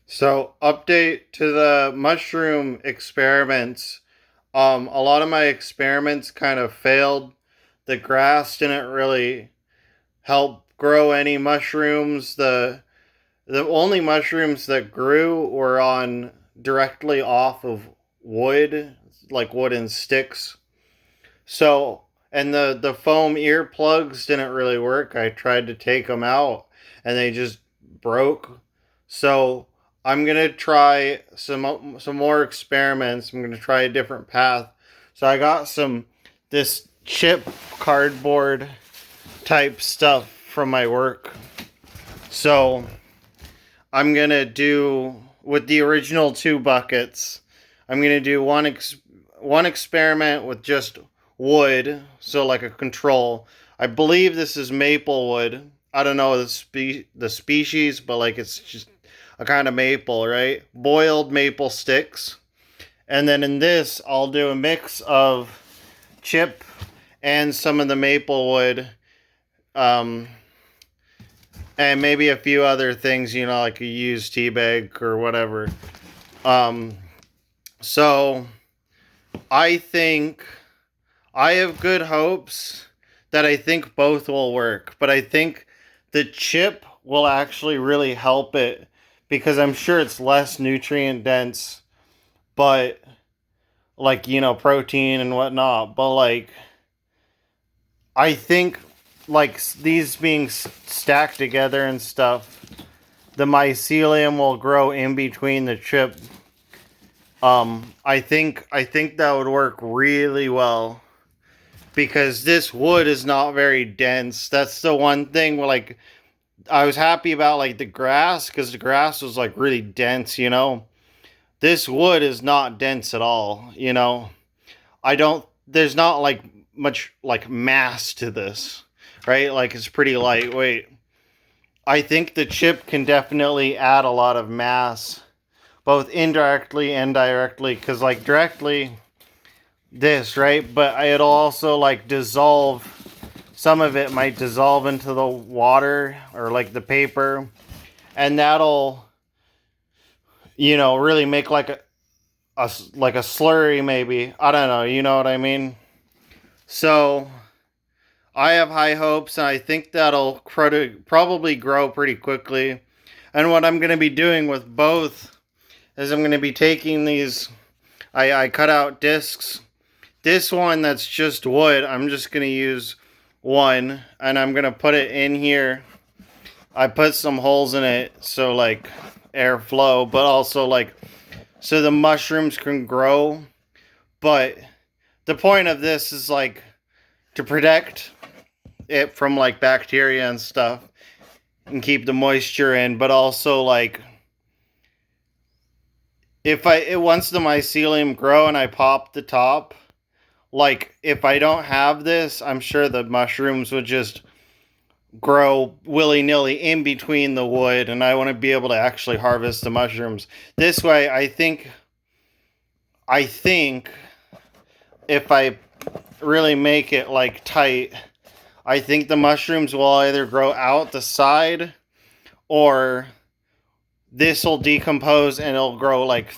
So, update to the mushroom experiments. A lot of my experiments kind of failed. The grass didn't really help grow any mushrooms. The only mushrooms that grew were on directly off of wood, like wooden sticks. So, and the foam earplugs didn't really work. I tried to take them out and they just broke. So, I'm going to try some more experiments. I'm going to try a different path. So, I got this chip cardboard type stuff from my work. So, I'm going to do with the original two buckets. I'm going to do one experiment with just wood, so like a control. I believe this is maple wood. I don't know the species, but like it's just a kind of maple, right? Boiled maple sticks. And then in this, I'll do a mix of chip and some of the maple wood, um, and maybe a few other things, like a used tea bag or whatever. Um, so I think I have good hopes that I think both will work, but I think the chip will actually really help it because I'm sure it's less nutrient dense, but like, protein and whatnot. But like, I think like these being stacked together and stuff, the mycelium will grow in between the chip. I think that would work really well because this wood is not very dense. That's the one thing where, like, I was happy about like the grass because the grass was like really dense. This wood is not dense at all. I don't There's not like much like mass to this, right? Like it's pretty lightweight. I think the chip can definitely add a lot of mass, both indirectly and directly, because like directly this, right? But it'll also like dissolve. Some of it might dissolve into the water or like the paper, and that'll really make like a slurry, maybe. I don't know. You know what I mean? So I have high hopes, and I think that'll probably grow pretty quickly. And what I'm going to be doing with both is I'm going to be taking these. I cut out discs. This one that's just wood, I'm just going to use one, and I'm going to put it in here. I put some holes in it so like airflow, but also like so the mushrooms can grow. But the point of this is like to protect it from like bacteria and stuff and keep the moisture in, but also like if once the mycelium grow and I pop the top, like if I don't have this, I'm sure the mushrooms would just grow willy-nilly in between the wood, and I want to be able to actually harvest the mushrooms this way. I think if I really make it like tight, I think the mushrooms will either grow out the side or this will decompose and it'll grow like